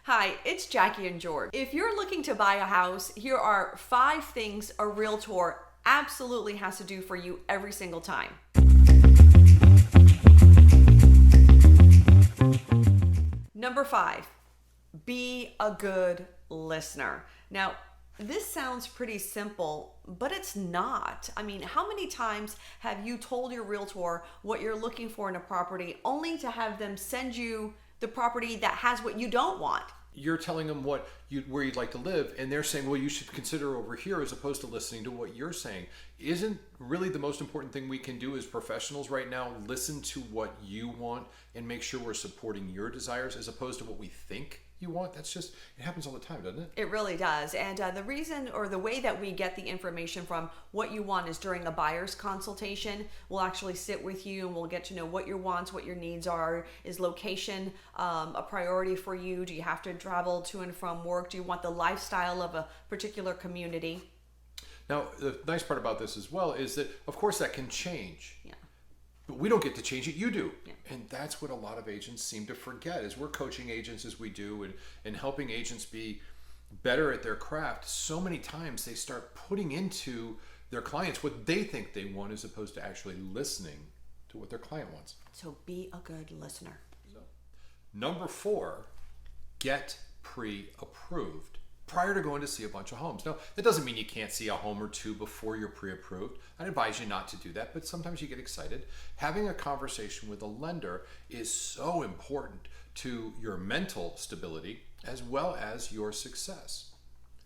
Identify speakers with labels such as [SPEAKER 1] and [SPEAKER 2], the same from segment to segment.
[SPEAKER 1] Hi, it's Jackie and George. If you're looking to buy a house, here are 5 things a realtor absolutely has to do for you every single time. Number 5, be a good listener. Now, this sounds pretty simple, but it's not. I mean, how many times have you told your realtor what you're looking for in a property only to have them send you the property that has what you don't want?
[SPEAKER 2] You're telling them where you'd like to live, and they're saying, well, you should consider over here, as opposed to listening to what you're saying. Isn't really the most important thing we can do as professionals right now listen to what you want and make sure we're supporting your desires as opposed to what we think you want? It happens all the time, doesn't it?
[SPEAKER 1] It really does. And the reason or the way that we get the information from what you want is during a buyer's consultation. We'll actually sit with you and we'll get to know what your wants, what your needs are. Is location a priority for you? Do you have to travel to and from work? Do you want the lifestyle of a particular community?
[SPEAKER 2] Now, the nice part about this as well is that, of course, that can change.
[SPEAKER 1] Yeah.
[SPEAKER 2] But we don't get to change it, you do.
[SPEAKER 1] Yeah.
[SPEAKER 2] And that's what a lot of agents seem to forget. As we're coaching agents as we do and helping agents be better at their craft, so many times they start putting into their clients what they think they want as opposed to actually listening to what their client wants.
[SPEAKER 1] So be a good listener.
[SPEAKER 2] So, number 4, get pre-approved prior to going to see a bunch of homes. Now, that doesn't mean you can't see a home or two before you're pre-approved. I'd advise you not to do that, but sometimes you get excited. Having a conversation with a lender is so important to your mental stability as well as your success.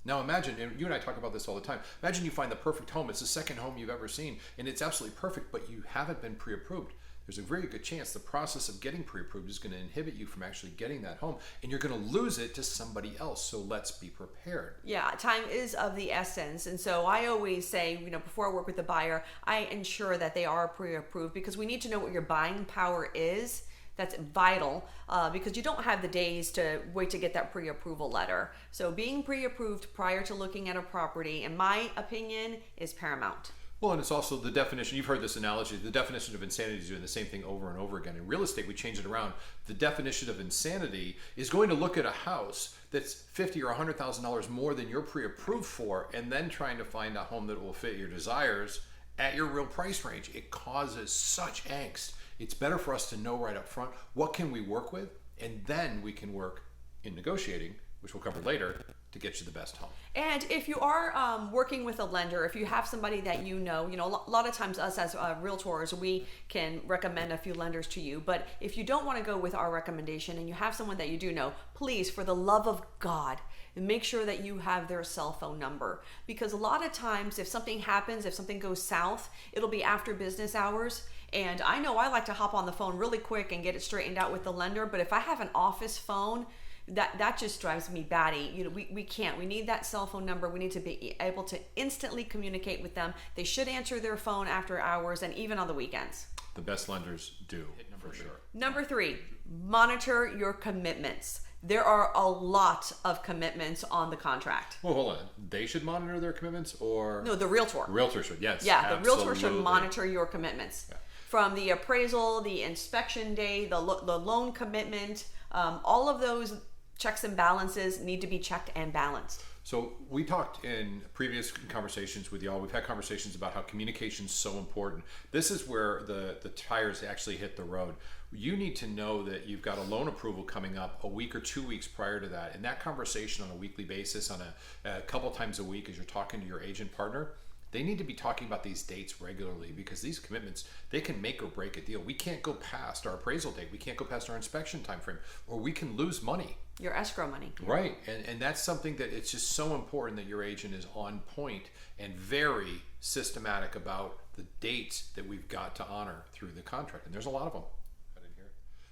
[SPEAKER 2] Now imagine, and you and I talk about this all the time, imagine you find the perfect home. It's the second home you've ever seen, and it's absolutely perfect, but you haven't been pre-approved. There's a very good chance the process of getting pre-approved is going to inhibit you from actually getting that home, and you're going to lose it to somebody else. So let's be prepared.
[SPEAKER 1] Yeah, time is of the essence. And so I always say, before I work with the buyer, I ensure that they are pre-approved because we need to know what your buying power is. That's vital because you don't have the days to wait to get that pre-approval letter. So being pre-approved prior to looking at a property, in my opinion, is paramount.
[SPEAKER 2] Well, and it's also the definition, you've heard this analogy, the definition of insanity is doing the same thing over and over again. In real estate, we change it around. The definition of insanity is going to look at a house that's $50,000 or $100,000 more than you're pre-approved for, and then trying to find a home that will fit your desires at your real price range. It causes such angst. It's better for us to know right up front, what can we work with? And then we can work in negotiating, which we'll cover later, to get you the best home.
[SPEAKER 1] And if you are working with a lender, if you have somebody that a lot of times us as realtors, we can recommend a few lenders to you. But if you don't want to go with our recommendation and you have someone that you do know, please, for the love of God, make sure that you have their cell phone number. Because a lot of times if something happens, if something goes south, it'll be after business hours. And I know I like to hop on the phone really quick and get it straightened out with the lender. But if I have an office phone, that just drives me batty. We can't. We need that cell phone number. We need to be able to instantly communicate with them. They should answer their phone after hours and even on the weekends.
[SPEAKER 2] The best lenders do, for sure.
[SPEAKER 1] Number 3, monitor your commitments. There are a lot of commitments on the contract.
[SPEAKER 2] Well, hold on. They should monitor their commitments, or?
[SPEAKER 1] No, the realtor.
[SPEAKER 2] Realtor should, yes.
[SPEAKER 1] Yeah,
[SPEAKER 2] absolutely.
[SPEAKER 1] the realtor should monitor your commitments.
[SPEAKER 2] Yeah.
[SPEAKER 1] From the appraisal, the inspection day, the loan commitment, all of those checks and balances need to be checked and balanced.
[SPEAKER 2] So we talked in previous conversations with y'all. We've had conversations about how communication is so important. This is where the tires actually hit the road. You need to know that you've got a loan approval coming up a week or 2 weeks prior to that. And that conversation on a weekly basis, on a couple times a week as you're talking to your agent partner, they need to be talking about these dates regularly because these commitments, they can make or break a deal. We can't go past our appraisal date. We can't go past our inspection time frame, or we can lose money.
[SPEAKER 1] Your escrow money.
[SPEAKER 2] Right. And that's something that it's just so important that your agent is on point and very systematic about the dates that we've got to honor through the contract. And there's a lot of them.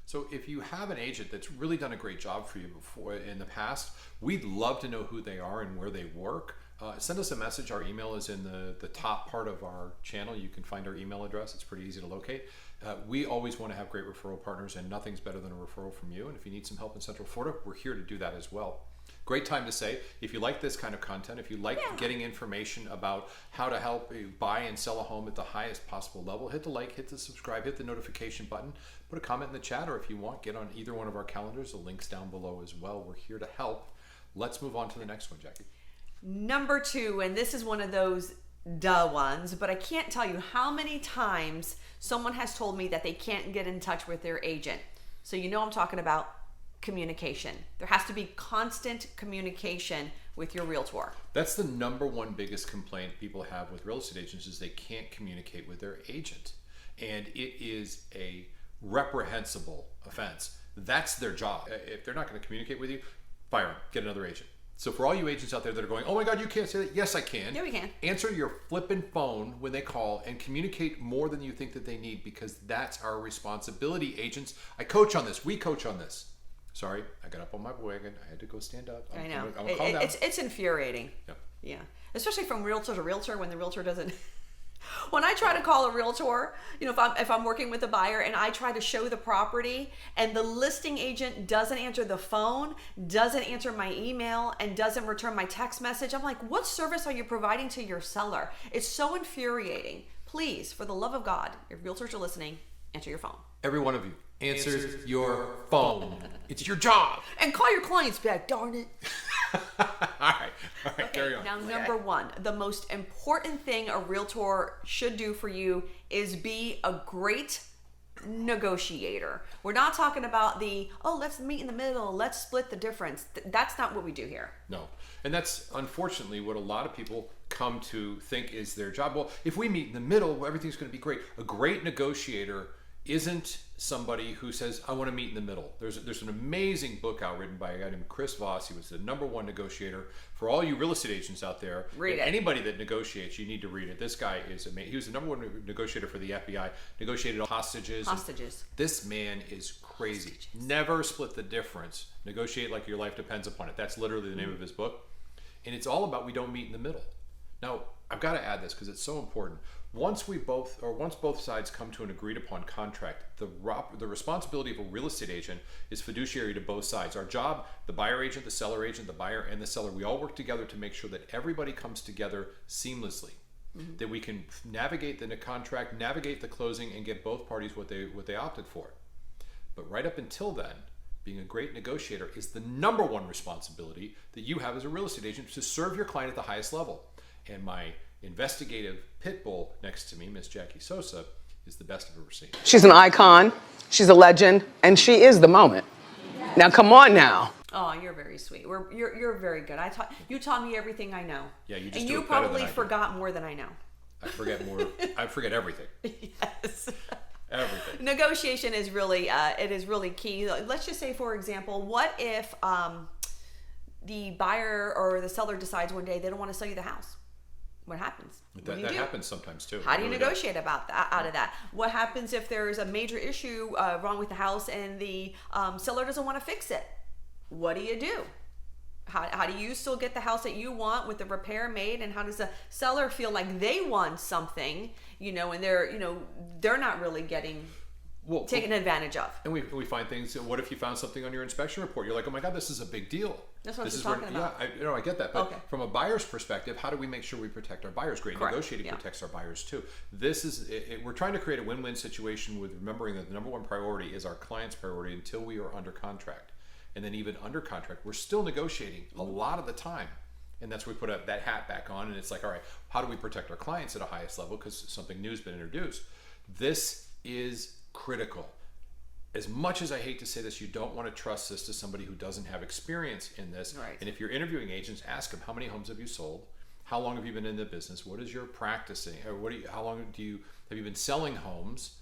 [SPEAKER 2] So if you have an agent that's really done a great job for you before in the past, we'd love to know who they are and where they work. Send us a message. Our email is in the top part of our channel. You can find our email address. It's pretty easy to locate. We always want to have great referral partners, and nothing's better than a referral from you. And if you need some help in Central Florida, we're here to do that as well. Great time to say, if you like this kind of content, if you like getting information about how to help you buy and sell a home at the highest possible level, hit the like, hit the subscribe, hit the notification button, put a comment in the chat, or if you want, get on either one of our calendars. The link's down below as well. We're here to help. Let's move on to the next one, Jackie.
[SPEAKER 1] Number 2, and this is one of those duh ones, but I can't tell you how many times someone has told me that they can't get in touch with their agent. So you know I'm talking about communication. There has to be constant communication with your realtor.
[SPEAKER 2] That's the number one biggest complaint people have with real estate agents is they can't communicate with their agent. And it is a reprehensible offense. That's their job. If they're not going to communicate with you, fire them, get another agent. So for all you agents out there that are going, oh my God, you can't say that. Yes, I can.
[SPEAKER 1] Yeah, we can.
[SPEAKER 2] Answer your flippin' phone when they call and communicate more than you think that they need, because that's our responsibility, agents. I coach on this. We coach on this. Sorry, I got up on my wagon. I had to go stand up.
[SPEAKER 1] I know.
[SPEAKER 2] I'm calm down.
[SPEAKER 1] It's infuriating. Yeah. Especially from realtor to realtor when the realtor doesn't... When I try to call a realtor, you know, if I'm working with a buyer and I try to show the property and the listing agent doesn't answer the phone, doesn't answer my email, and doesn't return my text message, I'm like, what service are you providing to your seller? It's so infuriating. Please, for the love of God, if realtors are listening, answer your phone.
[SPEAKER 2] Every one of you, answer your phone. It's your job.
[SPEAKER 1] And call your clients back, darn it.
[SPEAKER 2] All right,
[SPEAKER 1] Okay,
[SPEAKER 2] carry on.
[SPEAKER 1] now number 1, the most important thing a realtor should do for you is be a great negotiator. We're not talking about let's meet in the middle, let's split the difference. That's not what we do here.
[SPEAKER 2] No. And that's unfortunately what a lot of people come to think is their job. Well, if we meet in the middle, everything's going to be great. A great negotiator isn't somebody who says, I want to meet in the middle. There's an amazing book out written by a guy named Chris Voss. He was the #1 negotiator. For all you real estate agents out there,
[SPEAKER 1] read it.
[SPEAKER 2] Anybody that negotiates, you need to read it. This guy is amazing. He was the #1 negotiator for the FBI, negotiated hostages. This man is crazy. Never split the difference. Negotiate like your life depends upon it. That's literally the name of his book. And it's all about we don't meet in the middle. Now, I've got to add this because it's so important. Once both sides come to an agreed upon contract, the responsibility of a real estate agent is fiduciary to both sides. Our job, the buyer agent, the seller agent, the buyer and the seller, we all work together to make sure that everybody comes together seamlessly. Mm-hmm. That we can navigate the contract, navigate the closing, and get both parties what they opted for. But right up until then, being a great negotiator is the #1 responsibility that you have as a real estate agent to serve your client at the highest level. And my investigative pit bull next to me, Miss Jacquie Sosa, is the best I've ever seen.
[SPEAKER 3] She's an icon, she's a legend, and she is the moment. Now, come on now.
[SPEAKER 1] Oh, you're very sweet. You're very good. You taught me everything I know.
[SPEAKER 2] Yeah, you just
[SPEAKER 1] and
[SPEAKER 2] do
[SPEAKER 1] you
[SPEAKER 2] it better
[SPEAKER 1] probably
[SPEAKER 2] than I do.
[SPEAKER 1] forgot more than I know.
[SPEAKER 2] I forget more. I forget everything.
[SPEAKER 1] Yes.
[SPEAKER 2] Everything.
[SPEAKER 1] Negotiation is really it is really key. Let's just say, for example, what if the buyer or the seller decides one day they don't want to sell you the house? What happens?
[SPEAKER 2] That happens sometimes too.
[SPEAKER 1] How do you negotiate out of that? What happens if there's a major issue wrong with the house and the seller doesn't want to fix it? What do you do? How do you still get the house that you want with the repair made? And how does the seller feel like they want something, and they're not really getting taken advantage of?
[SPEAKER 2] And we find things. What if you found something on your inspection report? You're like, oh my God, this is a big deal.
[SPEAKER 1] That's what I'm talking about.
[SPEAKER 2] Yeah, I get that. But from a buyer's perspective, how do we make sure we protect our buyers? Great negotiating protects our buyers too. This is we're trying to create a win-win situation with remembering that the #1 priority is our client's priority until we are under contract. And then even under contract, we're still negotiating a lot of the time. And that's where we put that hat back on. And it's like, all right, how do we protect our clients at a highest level because something new has been introduced? This is critical. As much as I hate to say this, you don't want to trust this to somebody who doesn't have experience in this.
[SPEAKER 1] Right.
[SPEAKER 2] And if you're interviewing agents, ask them, how many homes have you sold? How long have you been in the business? What is your practicing? Or how long have you been selling homes?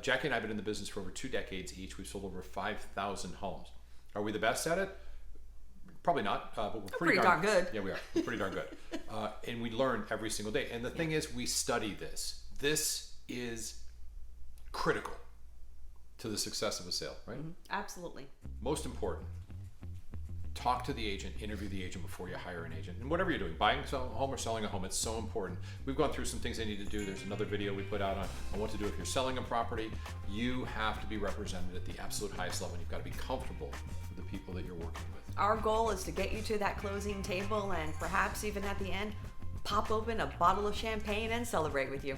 [SPEAKER 2] Jacquie and I have been in the business for over 2 decades each. We've sold over 5,000 homes. Are we the best at it? Probably not, but we're pretty darn
[SPEAKER 1] good.
[SPEAKER 2] Yeah, we are. We're pretty darn good. And we learn every single day. And the thing is, we study this. This is critical to the success of a sale, right?
[SPEAKER 1] Mm-hmm. Absolutely.
[SPEAKER 2] Most important, talk to the agent, interview the agent before you hire an agent. And whatever you're doing, buying a home or selling a home, it's so important. We've gone through some things they need to do. There's another video we put out on what to do if you're selling a property. You have to be represented at the absolute highest level. You've got to be comfortable with the people that you're working with.
[SPEAKER 1] Our goal is to get you to that closing table and perhaps even at the end, pop open a bottle of champagne and celebrate with you.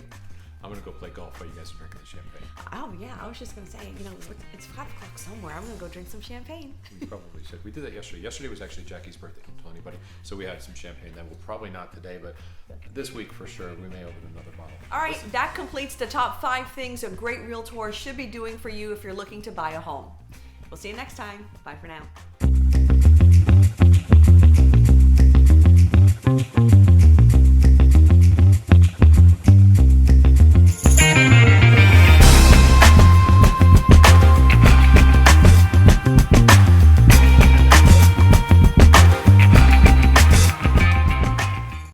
[SPEAKER 2] I'm going to go play golf while you guys are drinking the champagne.
[SPEAKER 1] Oh yeah, I was just going to say, it's 5 o'clock somewhere. I'm going to go drink some champagne.
[SPEAKER 2] We probably should. We did that yesterday. Yesterday was actually Jackie's birthday. Don't tell anybody. So we had some champagne then. We'll probably not today, but this week for sure, we may open another bottle.
[SPEAKER 1] All right, that completes the top 5 things a great realtor should be doing for you if you're looking to buy a home. We'll see you next time. Bye for now.